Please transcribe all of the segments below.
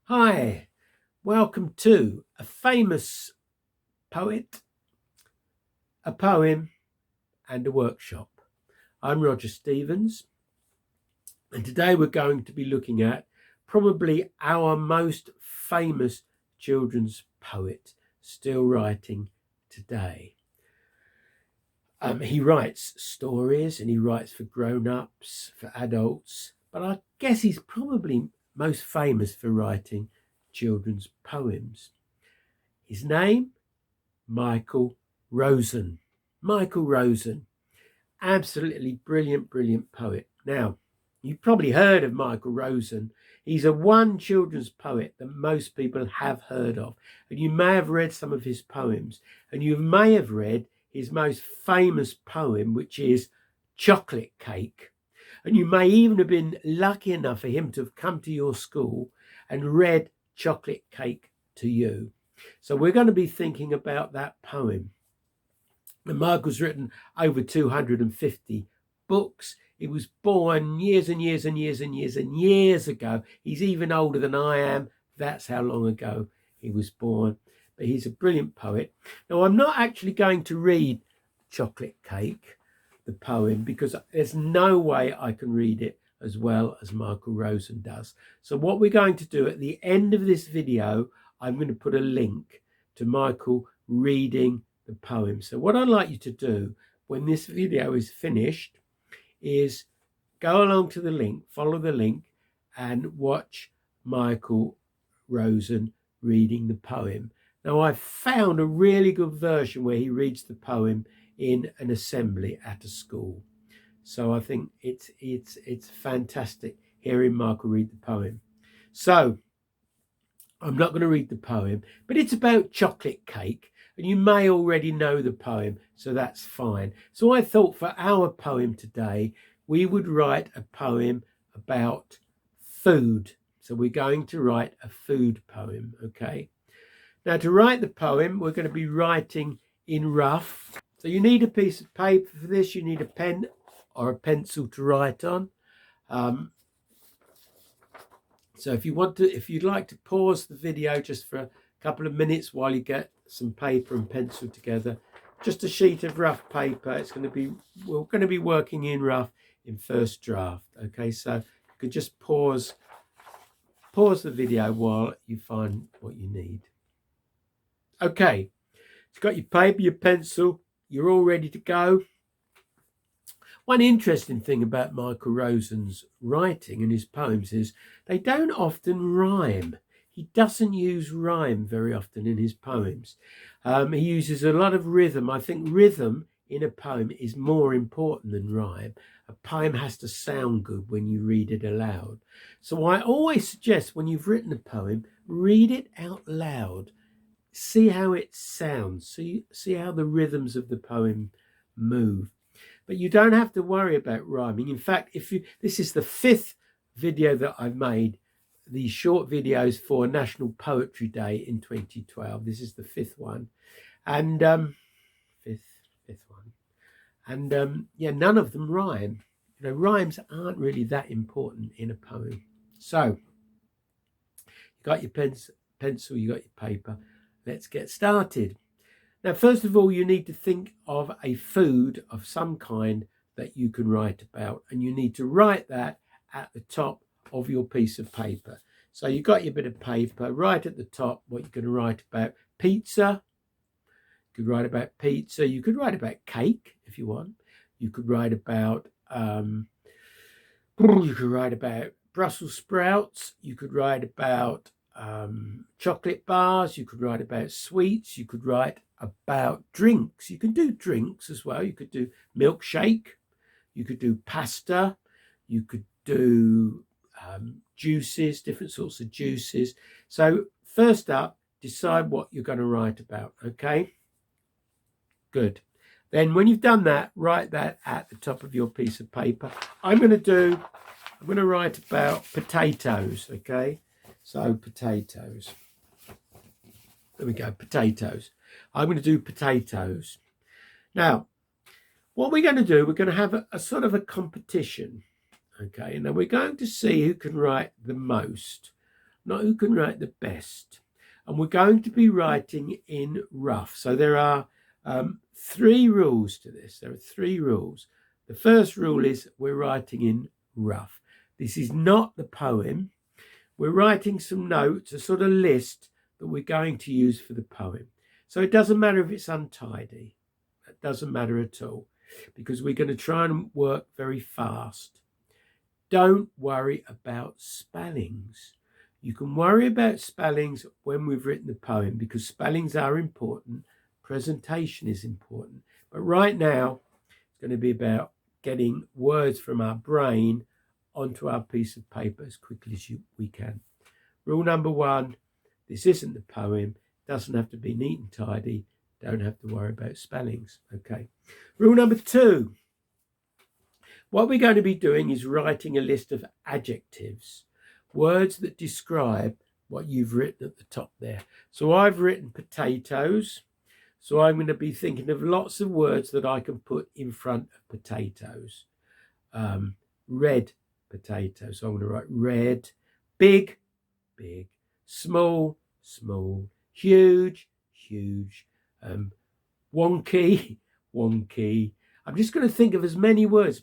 Hi, welcome to a famous poet, a poem, and a workshop. I'm Roger Stevens, and today we're going to be looking at probably our most famous children's poet still writing today. He writes stories and he writes for grown-ups, for adults, but I guess he's probably most famous for writing children's poems. His name, Michael Rosen. Michael Rosen, absolutely brilliant poet. Now, you've probably heard of Michael Rosen. He's a one children's poet that most people have heard of. And you may have read some of his poems. And you may have read his most famous poem, which is Chocolate Cake. And you may even have been lucky enough for him to have come to your school and read Chocolate Cake to you. So we're going to be thinking about that poem. And Michael's written over 250 books. He was born years and years ago. He's even older than I am. That's how long ago he was born. But he's a brilliant poet. Now, I'm not actually going to read Chocolate Cake, the poem, because there's no way I can read it as well as Michael Rosen does. So what we're going to do at the end of this video, I'm going to put a link to Michael reading the poem. So what I'd like you to do when this video is finished is go along to the link, follow the link, and watch Michael Rosen reading the poem. Now, I've found a really good version where he reads the poem in an assembly at a school. So I think it's fantastic hearing Michael read the poem. So I'm not going to read the poem, but it's about chocolate cake. And you may already know the poem, so that's fine. So I thought for our poem today, we would write a poem about food. So we're going to write a food poem, okay? Now, to write the poem, we're going to be writing in rough. So you need a piece of paper for this. You need a pen or a pencil to write on. So if you'd like to pause the video just for a couple of minutes while you get some paper and pencil together, just a sheet of rough paper. We're going to be working in rough in first draft. Okay, so you could just pause the video while you find what you need. Okay, you've got your paper, your pencil, you're all ready to go. One interesting thing about Michael Rosen's writing and his poems is they don't often rhyme. He doesn't use rhyme very often in his poems. He uses a lot of rhythm. I think rhythm in a poem is more important than rhyme. A poem has to sound good when you read it aloud. So I always suggest when you've written a poem, read it out loud. See how it sounds. See how the rhythms of the poem move. But you don't have to worry about rhyming. In fact, this is the 5th video that I've made, these short videos for National Poetry Day in 2012. This is the 5th one. And fifth one. And yeah, none of them rhyme. You know, rhymes aren't really that important in a poem. So you got your pencil, you got your paper. Let's get started. Now, first of all, you need to think of a food of some kind that you can write about, and you need to write that at the top of your piece of paper. So you've got your bit of paper right at the top, what you're going to write about. Pizza. You could write about pizza. You could write about cake if you want. You could write about Brussels sprouts. You could write about chocolate bars. You could write about sweets. You could write about drinks. You can do drinks as well. You could do milkshake. You could do pasta. You could do juices, different sorts of juices. So first up, decide what you're going to write about. Okay, good. Then when you've done that, write that at the top of your piece of paper. I'm going to write about potatoes. Okay, so potatoes. There we go, potatoes. I'm going to do potatoes. Now, what we're going to do, we're going to have a sort of a competition. Okay, now we're going to see who can write the most not who can write the best. And we're going to be writing in rough. So there are 3 rules to this. There are 3 rules. The first rule is we're writing in rough. This is not the poem. We're writing some notes, a sort of list that we're going to use for the poem. So it doesn't matter if it's untidy. It doesn't matter at all, because we're going to try and work very fast. Don't worry about spellings. You can worry about spellings when we've written the poem, because spellings are important. Presentation is important. But right now, it's going to be about getting words from our brain onto our piece of paper as quickly as we can. Rule number 1, this isn't the poem. It doesn't have to be neat and tidy. Don't have to worry about spellings. Okay. Rule number 2. What we're going to be doing is writing a list of adjectives, words that describe what you've written at the top there. So I've written potatoes. So I'm going to be thinking of lots of words that I can put in front of potatoes. Red potato. So I'm going to write red, big, big, small, small, huge, huge, wonky, wonky. I'm just going to think of as many words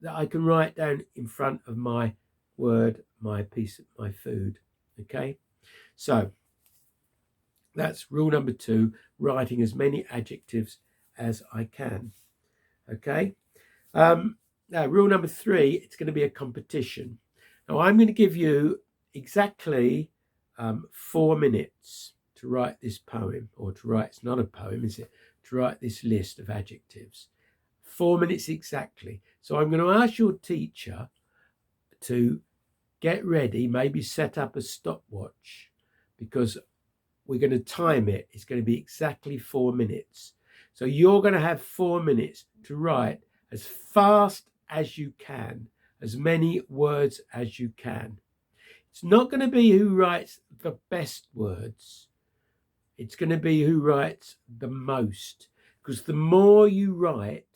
that I can write down in front of my word, my piece of my food. Okay, so that's rule number 2, writing as many adjectives as I can. Okay, now rule number 3, it's going to be a competition. Now I'm going to give you exactly 4 minutes to write this poem, or to write, it's not a poem, is it? To write this list of adjectives. 4 minutes exactly. So I'm going to ask your teacher to get ready, maybe set up a stopwatch, because we're going to time it. It's going to be exactly 4 minutes. So you're going to have 4 minutes to write as fast as you can, as many words as you can. It's not going to be who writes the best words. It's going to be who writes the most, because the more you write,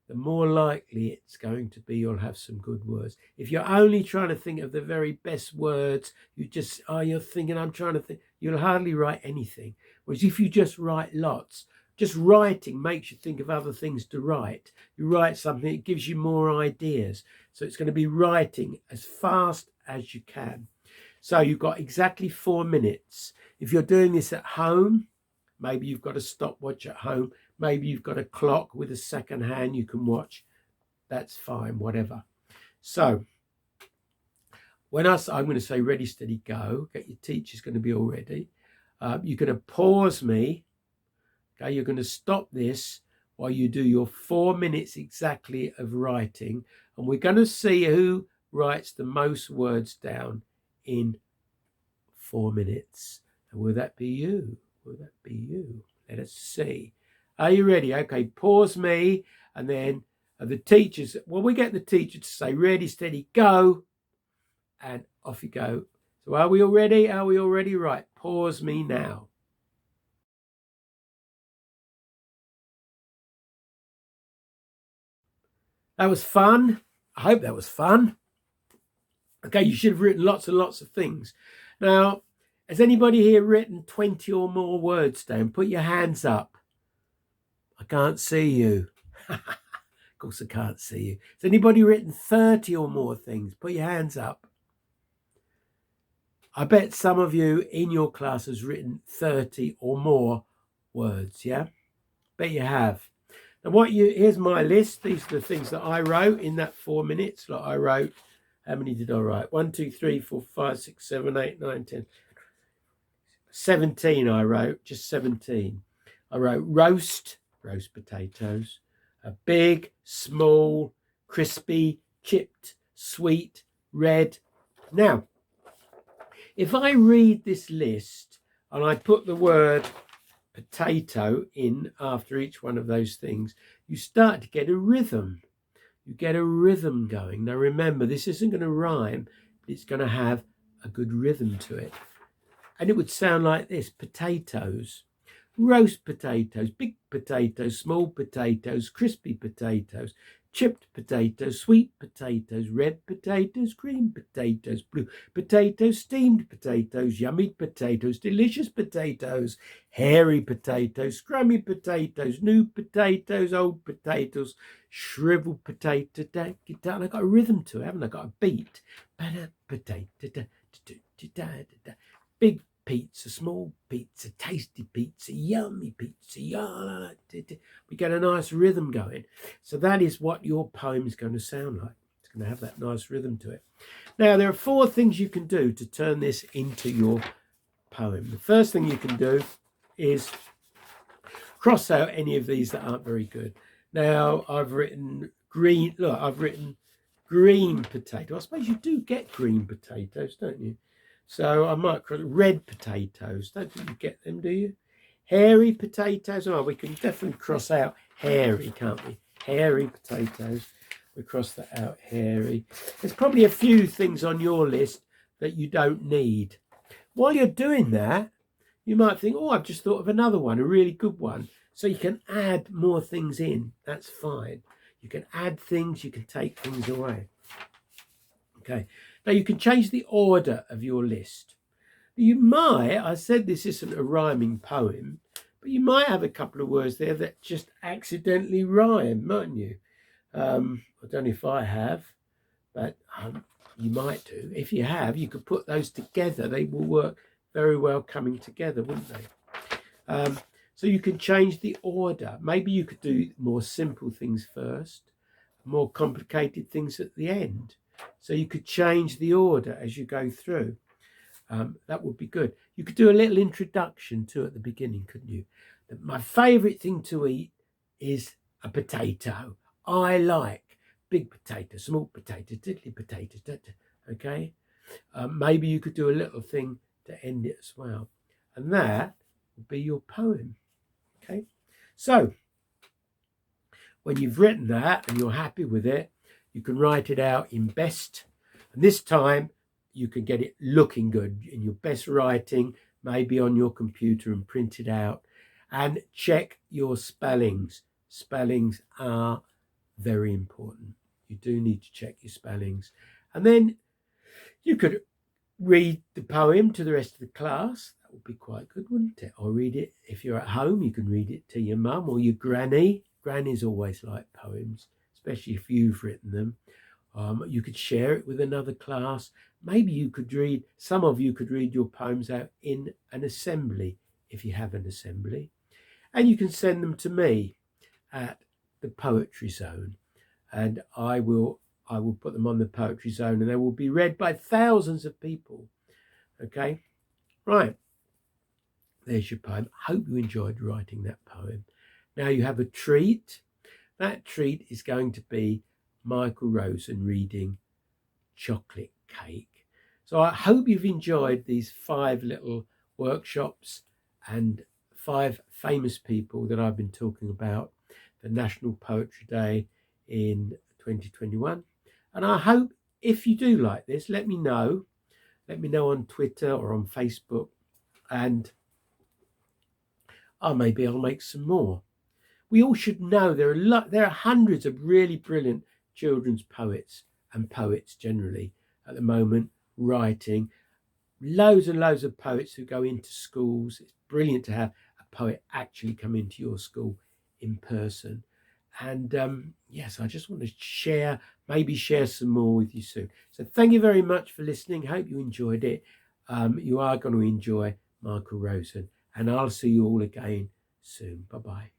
the more likely it's going to be you'll have some good words. If you're only trying to think of the very best words, you're thinking, I'm trying to think, you'll hardly write anything. Whereas if you just write lots, just writing makes you think of other things to write. You write something, it gives you more ideas. So it's going to be writing as fast as you can. So you've got exactly 4 minutes. If you're doing this at home, maybe you've got a stopwatch at home. Maybe you've got a clock with a second hand you can watch. That's fine, whatever. So when I'm going to say ready, steady, go, get your teacher's going to be all ready. You're going to pause me. Okay, you're going to stop this while you do your 4 minutes exactly of writing. And we're going to see who writes the most words down in 4 minutes. And will that be you? Will that be you? Let us see. Are you ready? Okay, pause me, and then the teachers, well, we get the teacher to say, ready, steady, go, and off you go. So are we all ready? Are we all ready? Right, pause me now. That was fun. I hope that was fun. Okay, you should have written lots and lots of things. Now, has anybody here written 20 or more words down? Put your hands up. I can't see you. Of course I can't see you. Has anybody written 30 or more things? Put your hands up. I bet some of you in your class has written 30 or more words, yeah? Bet you have. Now here's my list. These are the things that I wrote in that 4 minutes. Like I wrote, how many did I write? 1, 2, 3, 4, 5, 6, 7, 8, 9, 10. 17 I wrote, just 17. I wrote roast potatoes, a big, small, crispy, chipped, sweet, red. Now, if I read this list and I put the word potato in after each one of those things, you start to get a rhythm. You get a rhythm going. Now remember, this isn't going to rhyme, but it's going to have a good rhythm to it. And it would sound like this: potatoes, roast potatoes, big potatoes, small potatoes, crispy potatoes, chipped potatoes, sweet potatoes, red potatoes, green potatoes, blue potatoes, steamed potatoes, yummy potatoes, delicious potatoes, hairy potatoes, scrummy potatoes, new potatoes, old potatoes, shriveled potato. And I got a rhythm to it, haven't I? Got a beat. Potato. Big pizza, small pizza, tasty pizza, yummy pizza. We get a nice rhythm going. So that is what your poem is going to sound like. It's going to have that nice rhythm to it. Now, there are 4 things you can do to turn this into your poem. The first thing you can do is cross out any of these that aren't very good. Now, I've written green. Look, I've written green potato. I suppose you do get green potatoes, don't you? So I might cross red potatoes. Don't think you get them, do you? Hairy potatoes. Oh, we can definitely cross out hairy, can't we? Hairy potatoes. We cross that out, hairy. There's probably a few things on your list that you don't need. While you're doing that, you might think, oh, I've just thought of another one, a really good one. So you can add more things in. That's fine. You can add things, you can take things away. Okay. Now you can change the order of your list. You might, I said this isn't a rhyming poem, but you might have a couple of words there that just accidentally rhyme, mightn't you? I don't know if I have, but you might do. If you have, you could put those together. They will work very well coming together, wouldn't they? So you can change the order. Maybe you could do more simple things first, more complicated things at the end. So you could change the order as you go through. That would be good. You could do a little introduction too at the beginning, couldn't you? My favourite thing to eat is a potato. I like big potato, small potato, diddly potato. Okay? Maybe you could do a little thing to end it as well. And that would be your poem. Okay? So, when you've written that and you're happy with it, you can write it out in best. And this time, you can get it looking good in your best writing, maybe on your computer and print it out. And check your spellings. Spellings are very important. You do need to check your spellings. And then you could read the poem to the rest of the class. That would be quite good, wouldn't it? Or read it, if you're at home, you can read it to your mum or your granny. Grannies always like poems, especially if you've written them. You could share it with another class. Maybe you could read, some of you could read your poems out in an assembly, if you have an assembly. And you can send them to me at the Poetry Zone. And I will put them on the Poetry Zone and they will be read by thousands of people. Okay? Right. There's your poem. Hope you enjoyed writing that poem. Now you have a treat. That treat is going to be Michael Rosen reading Chocolate Cake. So I hope you've enjoyed these 5 little workshops and 5 famous people that I've been talking about for National Poetry Day in 2021. And I hope if you do like this, let me know. Let me know on Twitter or on Facebook, and maybe I'll make some more. We all should know there are hundreds of really brilliant children's poets and poets generally at the moment writing. Loads and loads of poets who go into schools. It's brilliant to have a poet actually come into your school in person. And yes, I just want to maybe share some more with you soon. So thank you very much for listening. Hope you enjoyed it. You are going to enjoy Michael Rosen, and I'll see you all again soon. Bye-bye.